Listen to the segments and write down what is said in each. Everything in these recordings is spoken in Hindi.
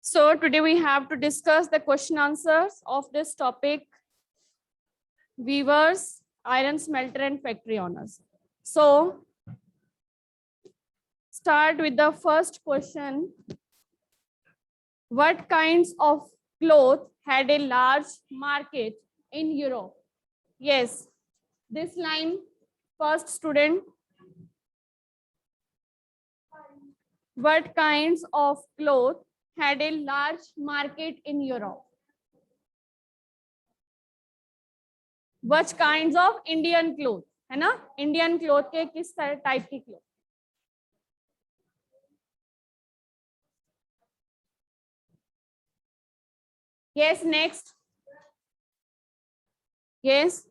So today we have to discuss the question answers of this topic, weavers, iron smelter and factory owners. So start with the first question. What kinds of cloth had a large market in Europe? Yes, this line, first student. What kinds of cloth had a large market in Europe? Which kinds of Indian cloth, है ना? Indian cloth के किस टाइप की cloth? Yes, next. Yes.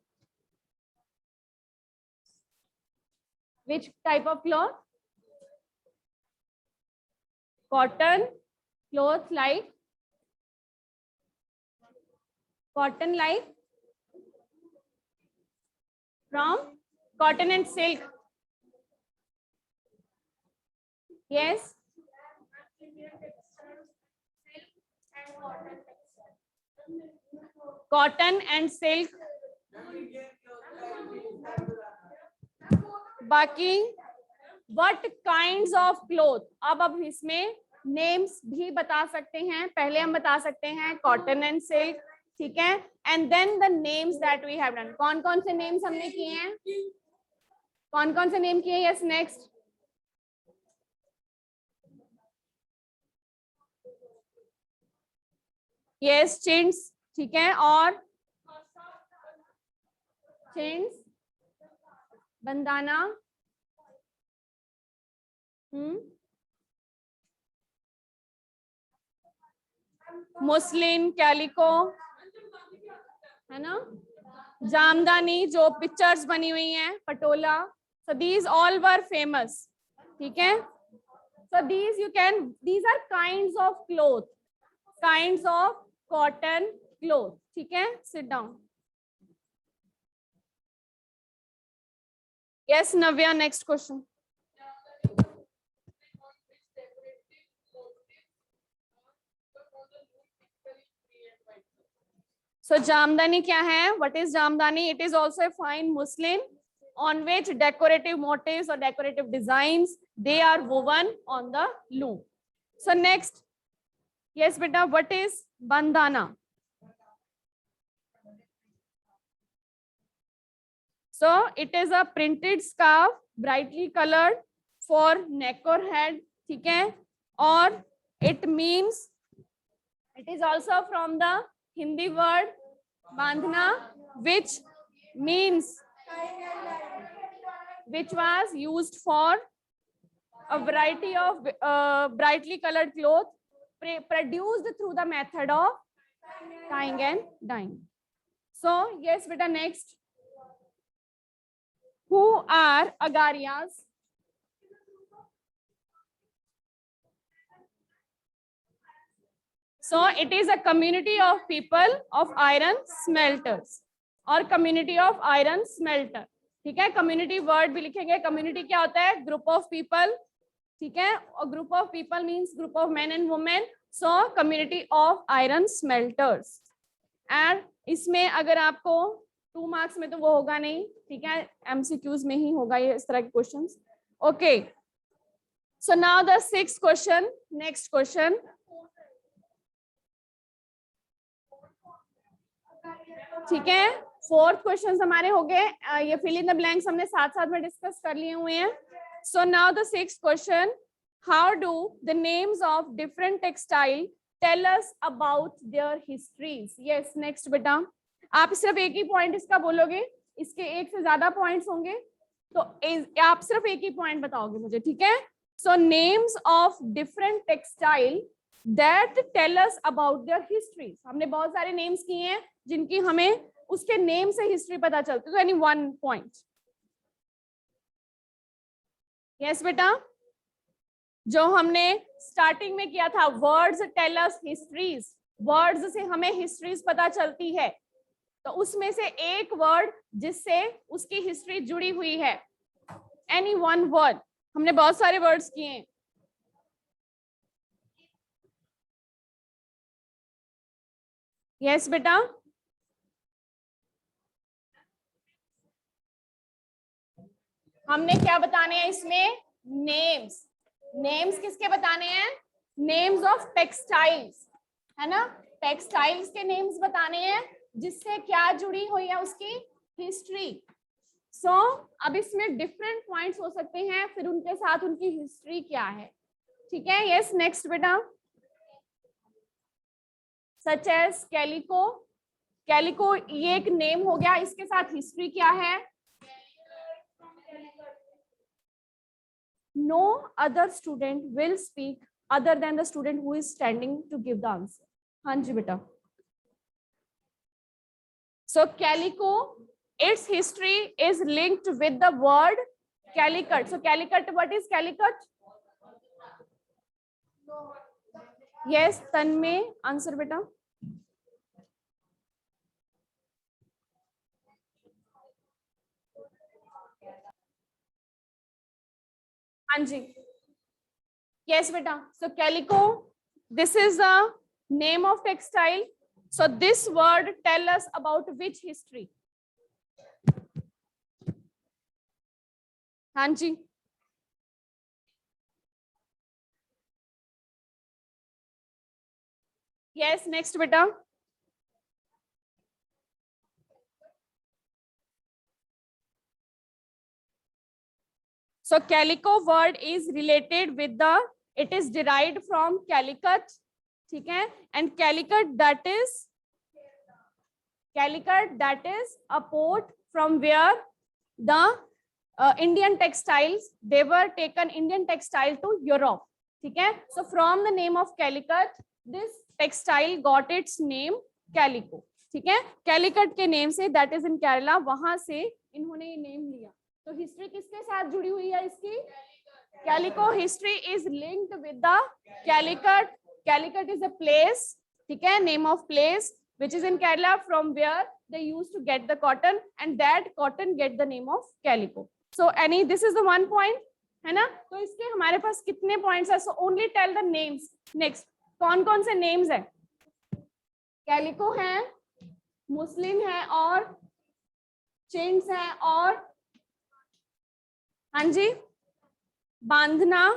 Which type of cloth? Cotton cloth, like cotton, like from cotton and silk. Yes. Cotton and silk. बाकी what kinds of cloth? अब इसमें names भी बता सकते हैं. पहले हम बता सकते हैं cotton and silk, ठीक है? And then the names that we have done. कौन कौन से names हमने किए हैं? कौन कौन से name किए? Yes, next. Yes, chintz, ठीक है? और chintz, बंदाना, मुस्लिन, कैलिको, है ना? जामदानी, जो पिक्चर्स बनी हुई हैं, Patola. So these all were famous, ठीक है? So these are kinds of cloth, kinds of cotton cloth, ठीक है? Sit down. Yes, Navya, next question. So Jamdani क्या है? What is Jamdani? It is also a fine muslin on which decorative motifs or decorative designs, they are woven on the loom. So next, yes beta, what is bandana? So it is a printed scarf, brightly colored for neck or head, ठीक है? और it means, it is also from the Hindi word bandhna, which means, which was used for a variety of brightly colored cloth produced through the method of tying and dyeing. So yes beta, next. Who are Agarias? So it is a community of people of iron smelters or community of iron smelter, ठीक है? Community word भी लिखेंगे. Community क्या होता है? Group of people, ठीक है? और group of people means group of men and women. So community of iron smelters. And इसमें अगर आपको 2 marks में तो वो होगा नहीं, ठीक है? MCQs में ही होगा ये इस तरह के questions. Okay. So now the 6th question. Next question. ठीक है? 4th क्वेश्चन हमारे हो गए. ये फिल इन द ब्लैंक्स हमने साथ साथ में डिस्कस कर लिए हुए हैं. So now the 6th question. How do the names of different textile tell us about their histories? Yes, next बेटा. आप सिर्फ एक ही पॉइंट इसका बोलोगे, इसके एक से ज्यादा पॉइंट्स होंगे तो आप सिर्फ एक ही पॉइंट बताओगे मुझे, ठीक है? So names of different textile that tell us about their histories. हमने बहुत सारे नेम्स किए हैं जिनकी हमें उसके नेम से हिस्ट्री पता चलती है. तो एनी 1 पॉइंट. यस बेटा, जो हमने स्टार्टिंग में किया था, words tell us histories, words से हमें हिस्ट्रीज पता चलती है, तो उसमें से एक वर्ड जिससे उसकी हिस्ट्री जुड़ी हुई है, एनी 1 वर्ड. हमने बहुत सारे वर्ड्स किए हैं. यस बेटा, हमने क्या बताने हैं इसमें? नेम्स। नेम्स किसके बताने हैं? नेम्स ऑफ टेक्सटाइल्स, है ना? टेक्सटाइल्स के नेम्स बताने हैं जिससे क्या जुड़ी हुई है उसकी हिस्ट्री। सो अब इसमें डिफरेंट पॉइंट्स हो सकते हैं, फिर उनके साथ उनकी हिस्ट्री क्या है। ठीक है, यस नेक्स्ट बेटा। Such as calico. कैलिको ये एक नेम हो गया, इसके साथ हिस्ट्री क्या है? No other student will speak other than the student who is standing to give the answer. हाँ जी बेटा। So calico, its history is linked with the word calicut. So calicut, what is calicut? Yes, Tanmay answer बेटा। हाँ जी, yes बेटा। So calico, this is a name of textile. So this word tell us about which history? हाँ जी, yes next बेटा। So calico word is related with the, it is derived from calicut, ठीक है? And calicut, that is a port from where the Indian textiles, they were taken Indian textile to Europe, ठीक है? So from the name of calicut, this textile got its name calico, ठीक है? Calicut के नेम से, that is in Kerala, वहां से इन्होंने ये नेम लिया। तो हिस्ट्री किसके साथ जुड़ी हुई है इसकी? Calico history is linked with the Calicut. Calicut is a place, ठीक है? Name of place which is in Kerala, from where they used to get the cotton, and that cotton get the name of calico. So any, this is the one point, है ना? तो इसके हमारे पास कितने points है? So only tell the names. Next, कौन कौन से names है? Calico है, मुस्लिन है, और चेन्स है, और हाँ जी बांधना,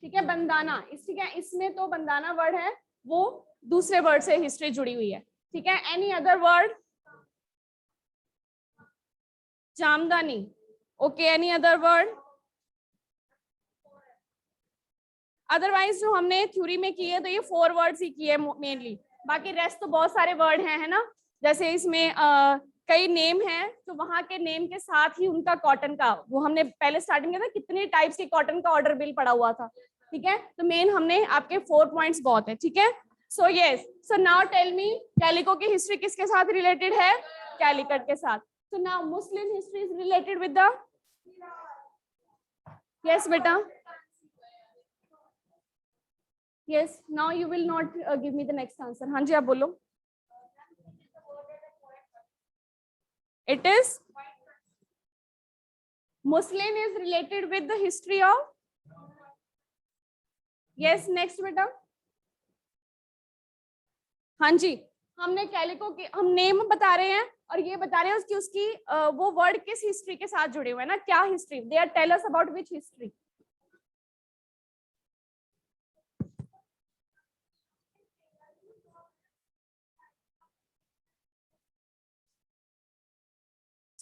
ठीक है? बंदाना, ठीक है? इसमें तो बंदाना वर्ड है, वो दूसरे वर्ड से हिस्ट्री जुड़ी हुई है, ठीक है? Any other word? Jamdani, okay. Any other word? Otherwise जो हमने थ्योरी में की है तो ये 4 वर्ड्स ही किए मेनली, बाकी रेस्ट तो बहुत सारे वर्ड हैं, है ना? जैसे इसमें कई नेम हैं, तो वहां के नेम के साथ ही उनका कॉटन का, वो हमने पहले स्टार्टिंग किया था, कितने टाइप्स के कॉटन का ऑर्डर बिल पड़ा हुआ था, ठीक है? तो मेन हमने आपके 4 पॉइंट्स बहुत है, ठीक है? So yes, so now tell me, calico की हिस्ट्री किसके साथ रिलेटेड है? कैलिकट के साथ। So now Muslim history is related with the, yes बेटा, yes, now you will not give me the next answer. हाँ जी आप बोलो। It is Muslim is related with the history of, yes next बेटा। हाँ जी, हमने कैलिको की, हम नेम बता रहे हैं और ये बता रहे हैं उसकी वो वर्ड किस हिस्ट्री के साथ जुड़े हुए हैं ना, क्या history, they are tell us about which history.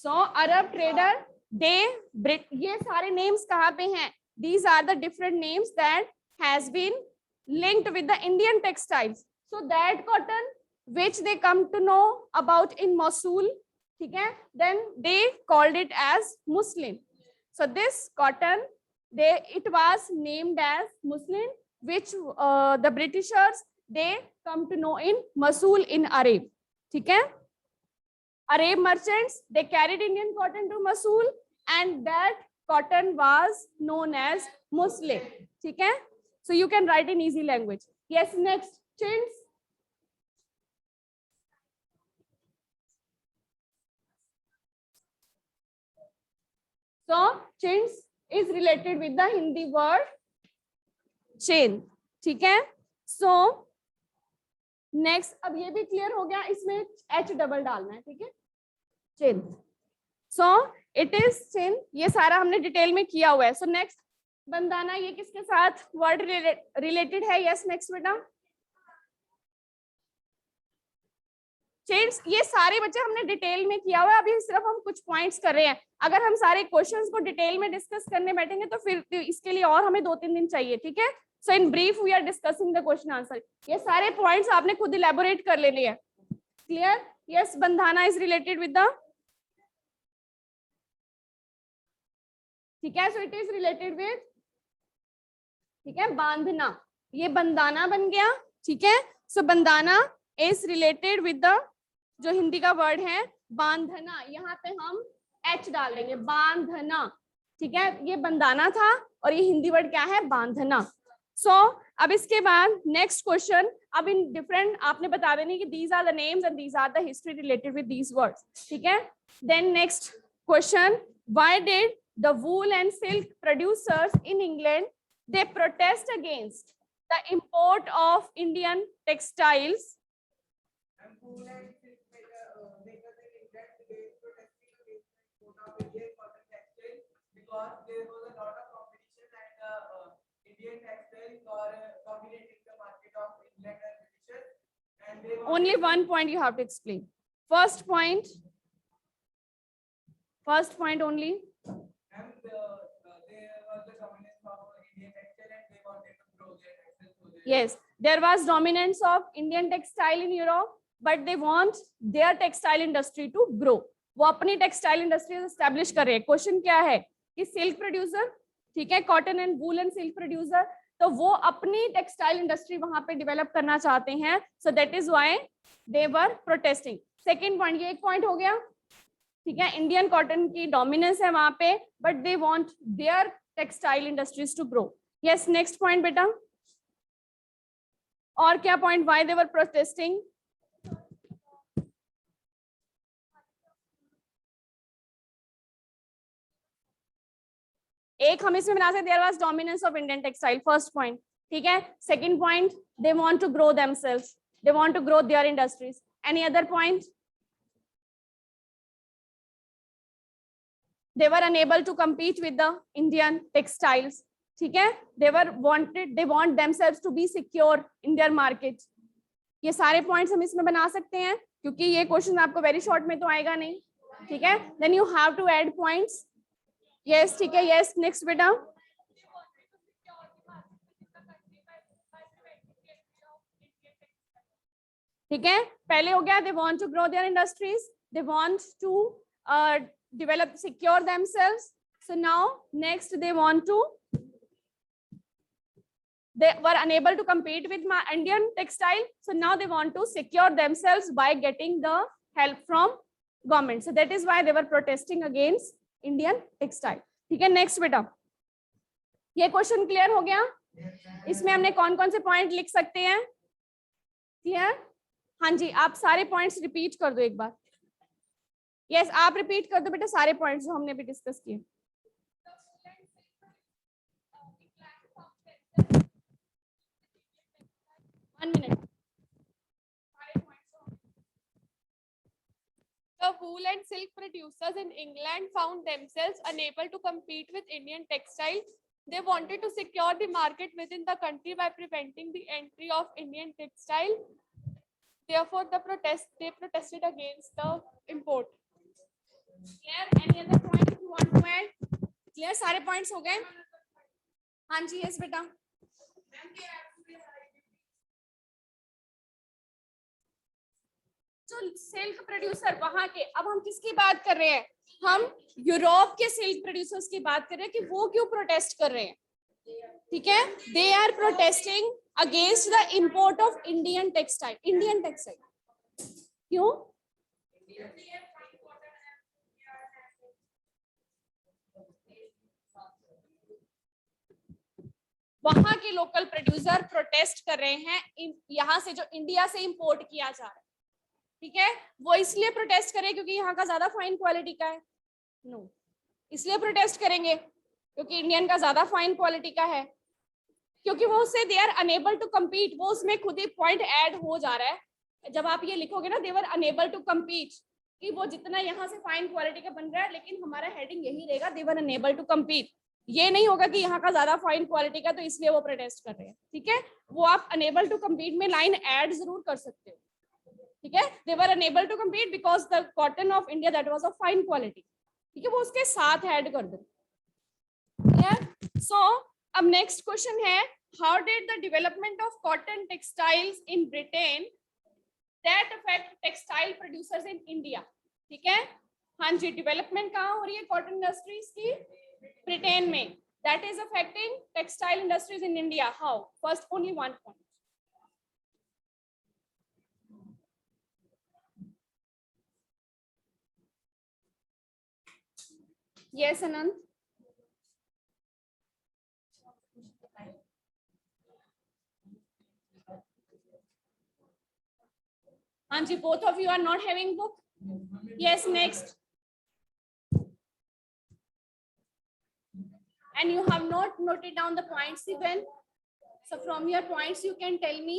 So Arab trader, they, ये सारे नेम्स कहाँ पे हैं? These are the different names that has been linked with the Indian textiles. So that cotton which they come to know about in Mosul, ठीक है? Then they called it as muslin. So this cotton, it was named as muslin, which the Britishers, they come to know in Mosul in Arab, ठीक है? Arab merchants, they carried Indian cotton to Mosul, and that cotton was known as muslin, ठीक है? So you can write in easy language. Yes, next, chins. So chins is related with the Hindi word chain, ठीक है? So नेक्स्ट, अब ये भी क्लियर हो गया, इसमें एच डबल डालना है, ठीक है, चिंद। सो इट इज चिंद, ये सारा हमने डिटेल में किया हुआ है। सो नेक्स्ट बंदाना, ये किसके साथ वर्ड रिलेटेड है? यस, नेक्स्ट बेटा चेंज। ये सारे बच्चे हमने डिटेल में किया हुआ है, अभी सिर्फ हम कुछ पॉइंट्स कर रहे हैं। अगर हम सारे क्वेश्चंस को डिटेल में डिस्कस करने बैठेंगे तो फिर इसके लिए और हमें 2-3 दिन चाहिए, ठीक है। So in brief we are discussing the question answer. ये सारे पॉइंट्स आपने खुद इलेबोरेट कर लेने हैं। Clear? Yes, bandana is related with the, ठीक है, so it is related with, ठीक है, बांधना, ये बंदाना बन गया, ठीक है। So bandana is related with the, जो हिंदी का वर्ड है बांधना, यहाँ पे हम एच डाल देंगे, बांधना, ठीक है। ये बंदाना था और ये हिंदी वर्ड क्या है? बांधना। सो अब इसके बाद नेक्स्ट क्वेश्चन, अब इन डिफरेंट आपने बता देनी कि these are the names and these are the history related with these words, ठीक है। Then next question, why did the wool and silk producers in England they protest against the import of Indian textiles? Because there was a lot of competition and Indian textiles are dominating the market of England and British, and they Only one point you have to explain. First point only. And there was the dominance of Indian textile and they wanted to grow their textile. Yes, there was dominance of Indian textile in Europe, but they want their textile industry to grow. वो अपनी टेक्सटाइल इंडस्ट्री एस्टेब्लिश कर रहे हैं। क्वेश्चन क्या है कि सिल्क प्रोड्यूसर, ठीक है, cotton and wool and silk producer, तो वो अपनी टेक्सटाइल इंडस्ट्री वहां पे डेवलप करना चाहते हैं। So that is why they were protesting. Second point, ये एक पॉइंट हो गया, ठीक है, इंडियन कॉटन की डोमिनेंस है वहां पे, but they want their textile industries to grow. Yes, next point बेटा, और क्या point, why they were protesting? एक हम इसमें बना सकते, there was dominance of Indian textile, first point, ठीक है। Second point, they want to grow themselves, they want to grow their industries. Any other point? they were unable to compete with the Indian textiles, ठीक है, they want themselves to be secure in their market। ये सारे पॉइंट्स हम इसमें बना सकते हैं क्योंकि ये क्वेश्चन आपको वेरी शॉर्ट में तो आएगा नहीं, ठीक है। Then you have to add points. Yes, ठीक है, यस, नेक्स्ट बेटा, ठीक है, पहले हो गया, they want to grow their industries, they want to develop, secure themselves. So now next they want to, they were unable to compete with my Indian textile, so now they want to secure themselves by getting the help from government. So that is why they were protesting against Indian textile, ठीक है। नेक्स्ट बेटा, ये क्वेश्चन क्लियर हो गया? इसमें हमने कौन कौन से पॉइंट लिख सकते हैं? क्लियर? हाँ जी, आप सारे पॉइंट्स रिपीट कर दो एक बार। यस, आप रिपीट कर दो बेटा सारे पॉइंट्स जो हमने भी डिस्कस किए। One minute. The wool and silk producers in England found themselves unable to compete with Indian textiles. They wanted to secure the market within the country by preventing the entry of Indian textile. Therefore, they protested against the import. Clear? Any other point you want to add? Clear? सारे points हो गए? हाँ जी, yes बेटा। जो सिल्क प्रोड्यूसर वहां के, अब हम किसकी बात कर रहे हैं? हम यूरोप के सिल्क प्रोड्यूसर्स की बात कर रहे हैं कि वो क्यों प्रोटेस्ट कर रहे हैं, ठीक है। They are protesting against the import of Indian textile. Indian textile क्यों? वहां के लोकल प्रोड्यूसर प्रोटेस्ट कर रहे हैं यहाँ से जो इंडिया से इंपोर्ट किया जा रहा है, ठीक है। वो इसलिए प्रोटेस्ट करें क्योंकि यहाँ का ज्यादा फाइन क्वालिटी का है? नो, इसलिए प्रोटेस्ट करेंगे क्योंकि इंडियन का ज्यादा फाइन क्वालिटी का है? क्योंकि वो उससे they are unable to compete, वो उसमें खुद ही पॉइंट ऐड हो जा रहा है। जब आप ये लिखोगे ना, दे वर अनेबल टू कम्पीट, कि वो जितना यहाँ से फाइन क्वालिटी का बन रहा है, लेकिन हमारा हेडिंग यही रहेगा, दे वर अनेबल टू कम्पीट। ये नहीं होगा कि यहाँ का ज्यादा फाइन क्वालिटी का तो इसलिए वो प्रोटेस्ट कर रहे हैं, ठीक है। वो आप अनेबल टू कम्पीट में लाइन ऐड जरूर कर सकते हो, ठीक है। They were unable to compete because the cotton of India that was of fine quality, ठीक है, वो उसके साथ ऐड कर दो, सो अब नेक्स्ट क्वेश्चन है, how did the development of cotton textiles in Britain that affect textile producers in India, ठीक है। हाँ जी, डेवलपमेंट कहाँ हो रही है कॉटन इंडस्ट्रीज की, ब्रिटेन में, that is affecting textile industries in India, how, first only one point. Yes Anant. हाँ जी, both of you are not having book. Yes, next. And you have not noted down the points even. So from your points, you can tell me